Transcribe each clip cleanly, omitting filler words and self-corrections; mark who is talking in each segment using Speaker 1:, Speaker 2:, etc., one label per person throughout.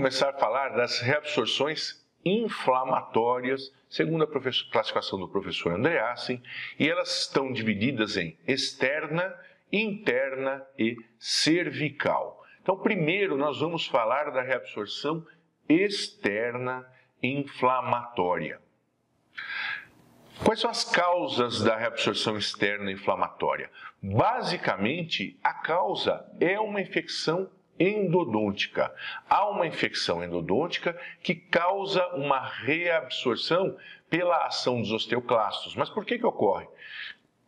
Speaker 1: começar a falar das reabsorções inflamatórias, segundo a classificação do professor Andreassen, e elas estão divididas em externa, interna e cervical. Então, primeiro nós vamos falar da reabsorção externa inflamatória. Quais são as causas da reabsorção externa inflamatória? Basicamente, a causa é uma infecção endodôntica. Há uma infecção endodôntica que causa uma reabsorção pela ação dos osteoclastos. Mas por que ocorre?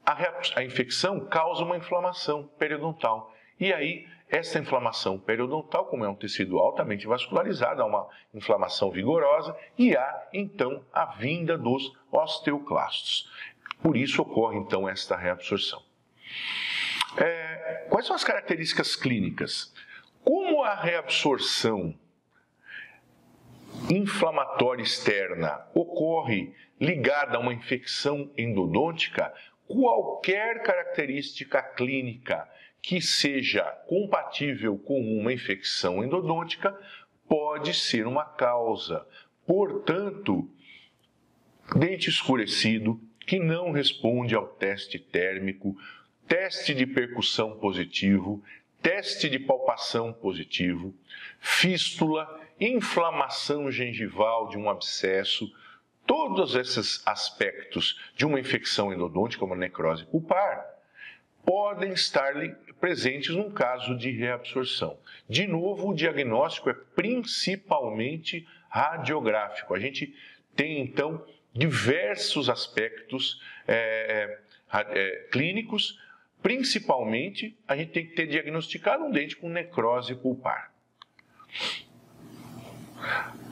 Speaker 1: A infecção causa uma inflamação periodontal. E aí, essa inflamação periodontal, como é um tecido altamente vascularizado, há uma inflamação vigorosa e há, então, a vinda dos osteoclastos. Por isso ocorre, então, esta reabsorção. Quais são as características clínicas? Como a reabsorção inflamatória externa ocorre ligada a uma infecção endodôntica, qualquer característica clínica que seja compatível com uma infecção endodôntica pode ser uma causa. Portanto, dente escurecido, que não responde ao teste térmico, teste de percussão positivo, teste de palpação positivo, fístula, inflamação gengival de um abscesso, todos esses aspectos de uma infecção endodôntica, como a necrose pulpar, podem estar presentes num caso de reabsorção. De novo, o diagnóstico é principalmente radiográfico. A gente tem, então, diversos aspectos clínicos. Principalmente, a gente tem que ter diagnosticado um dente com necrose pulpar.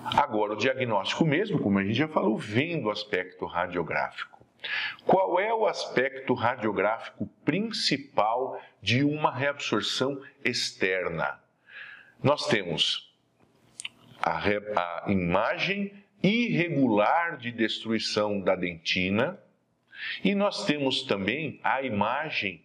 Speaker 1: Agora, o diagnóstico mesmo, como a gente já falou, vem do aspecto radiográfico. Qual é o aspecto radiográfico principal de uma reabsorção externa? Nós temos a imagem irregular de destruição da dentina e nós temos também a imagem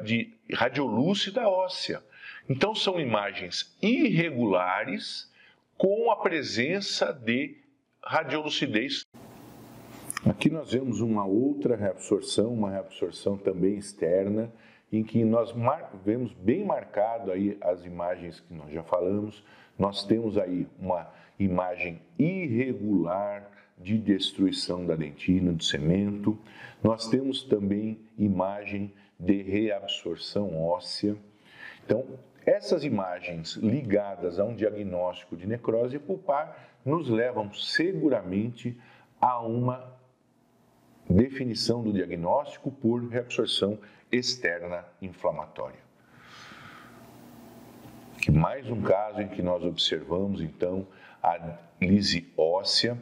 Speaker 1: de radiolúcida óssea. Então, são imagens irregulares com a presença de radiolucidez. Aqui nós vemos uma outra reabsorção, uma reabsorção também externa, em que nós vemos bem marcado aí as imagens que nós já falamos. Nós temos aí uma imagem irregular de destruição da dentina, do cemento. Nós temos também imagem de reabsorção óssea. Então, essas imagens ligadas a um diagnóstico de necrose pulpar nos levam seguramente a uma definição do diagnóstico por reabsorção externa inflamatória. Mais um caso em que nós observamos, então, a lise óssea.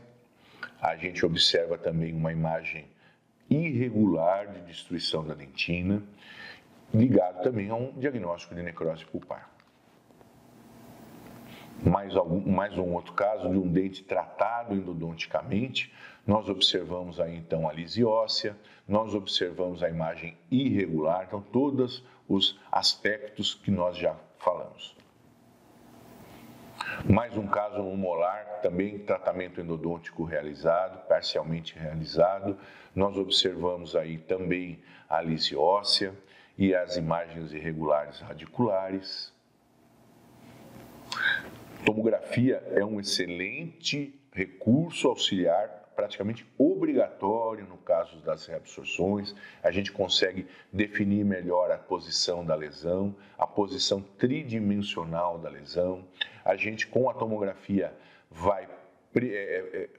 Speaker 1: A gente observa também uma imagem irregular de destruição da dentina, ligado também a um diagnóstico de necrose pulpar. Mais um outro caso de um dente tratado endodonticamente, nós observamos aí então a lise óssea, nós observamos a imagem irregular, então todos os aspectos que nós já falamos. Mais um caso no molar, também tratamento endodôntico realizado, parcialmente realizado. Nós observamos aí também a lise óssea e as imagens irregulares radiculares. Tomografia é um excelente recurso auxiliar, praticamente obrigatório no caso das reabsorções. A gente consegue definir melhor a posição da lesão, a posição tridimensional da lesão. A gente, com a tomografia, vai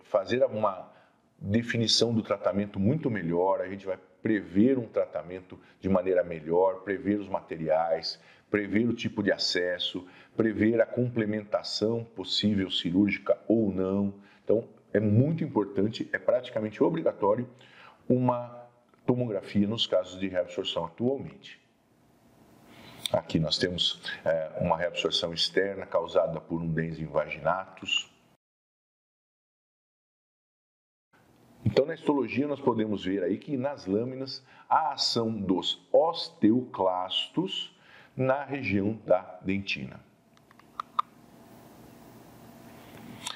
Speaker 1: fazer uma definição do tratamento muito melhor, a gente vai prever um tratamento de maneira melhor, prever os materiais, prever o tipo de acesso, prever a complementação possível cirúrgica ou não. Então, é muito importante, é praticamente obrigatório uma tomografia nos casos de reabsorção atualmente. Aqui nós temos uma reabsorção externa causada por um dens invaginatus. Então, na histologia, nós podemos ver aí que nas lâminas há a ação dos osteoclastos na região da dentina.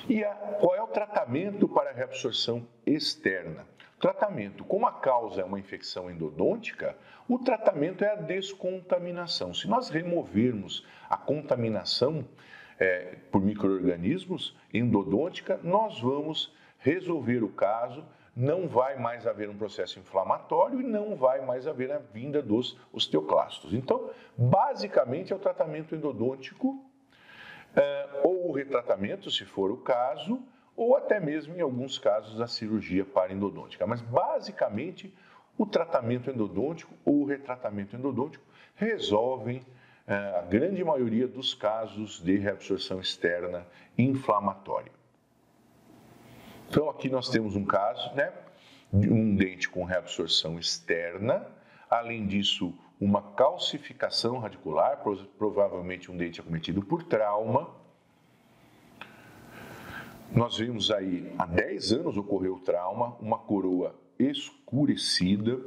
Speaker 1: E qual é o tratamento para a reabsorção externa? Tratamento, como a causa é uma infecção endodôntica, o tratamento é a descontaminação. Se nós removermos a contaminação por micro-organismos endodôntica, nós vamos resolver o caso, não vai mais haver um processo inflamatório e não vai mais haver a vinda dos osteoclastos. Então, basicamente é o tratamento endodôntico, ou o retratamento, se for o caso, ou até mesmo, em alguns casos, a cirurgia paraendodôntica. Mas, basicamente, o tratamento endodôntico ou o retratamento endodôntico resolvem a grande maioria dos casos de reabsorção externa inflamatória. Então, aqui nós temos um caso, de um dente com reabsorção externa, além disso, uma calcificação radicular, provavelmente um dente acometido por trauma. Nós vimos aí, há 10 anos ocorreu o trauma, uma coroa escurecida.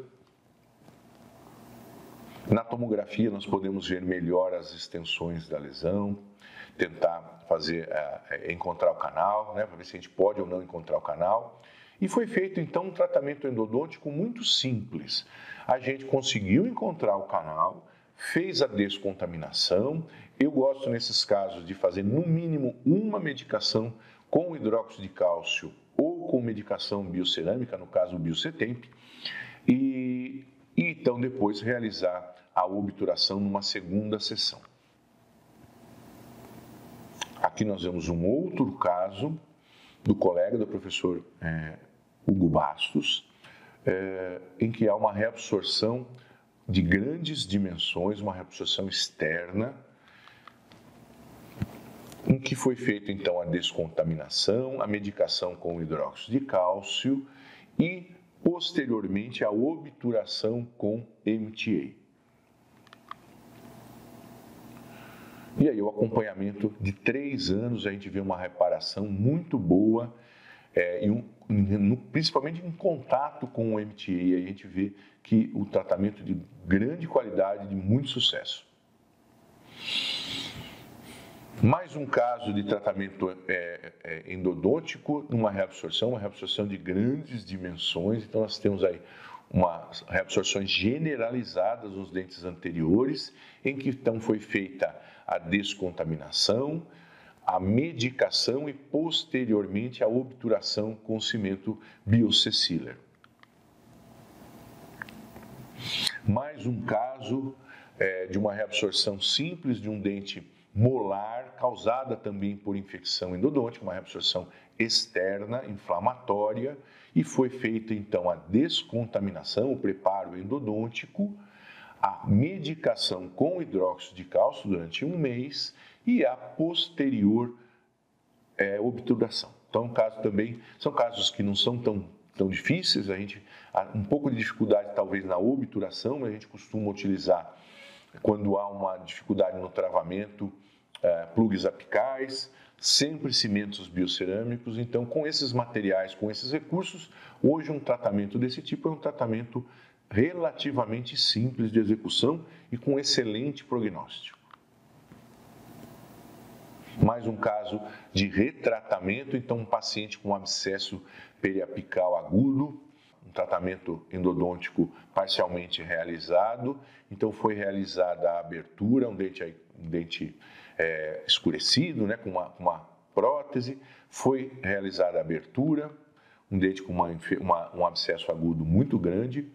Speaker 1: Na tomografia nós podemos ver melhor as extensões da lesão, tentar encontrar o canal, para ver se a gente pode ou não encontrar o canal. E foi feito então um tratamento endodôntico muito simples. A gente conseguiu encontrar o canal, fez a descontaminação. Eu gosto nesses casos de fazer no mínimo uma medicação com hidróxido de cálcio ou com medicação biocerâmica, no caso o Biocetemp, e então depois realizar a obturação numa segunda sessão. Aqui nós vemos um outro caso do colega do professor Hugo Bastos, em que há uma reabsorção de grandes dimensões, uma reabsorção externa, em que foi feita então a descontaminação, a medicação com hidróxido de cálcio e posteriormente a obturação com MTA. E aí o acompanhamento de 3 anos, a gente vê uma reparação muito boa, principalmente em contato com o MTA, a gente vê que o tratamento de grande qualidade, de muito sucesso. Mais um caso de tratamento endodôntico, uma reabsorção de grandes dimensões. Então, nós temos aí reabsorções generalizadas nos dentes anteriores, em que então foi feita a descontaminação, a medicação e, posteriormente, a obturação com cimento Bioseciller. Mais um caso de uma reabsorção simples de um dente molar, causada também por infecção endodôntica, uma reabsorção externa, inflamatória, e foi feita então a descontaminação, o preparo endodôntico, a medicação com hidróxido de cálcio durante 1 mês e a posterior obturação. Então, são casos que não são tão difíceis, a gente há um pouco de dificuldade talvez na obturação, mas a gente costuma utilizar, quando há uma dificuldade no travamento, plugs apicais, sempre cimentos biocerâmicos. Então, com esses materiais, com esses recursos, hoje um tratamento desse tipo é um tratamento relativamente simples de execução e com excelente prognóstico. Mais um caso de retratamento, então um paciente com abscesso periapical agudo, um tratamento endodôntico parcialmente realizado, então foi realizada a abertura, um dente escurecido, com uma prótese, foi realizada a abertura, um dente com um abscesso agudo muito grande.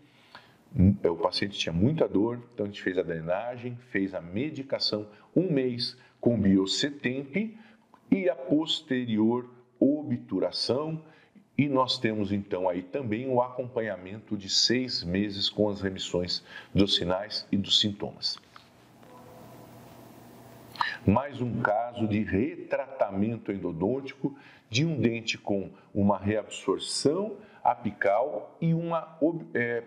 Speaker 1: O paciente tinha muita dor, então a gente fez a drenagem, fez a medicação 1 mês com Biocetemp e a posterior obturação. E nós temos então aí também o acompanhamento de 6 meses com as remissões dos sinais e dos sintomas. Mais um caso de retratamento endodôntico de um dente com uma reabsorção apical e uma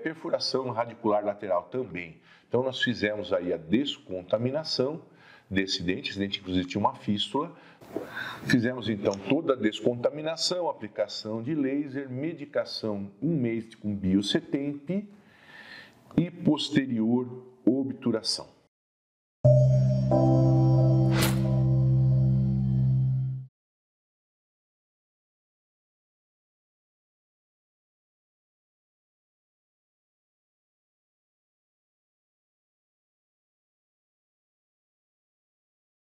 Speaker 1: perfuração radicular lateral também. Então, nós fizemos aí a descontaminação desse dente, esse dente inclusive tinha uma fístula. Fizemos então toda a descontaminação, aplicação de laser, medicação 1 mês com Biocetemp e posterior obturação.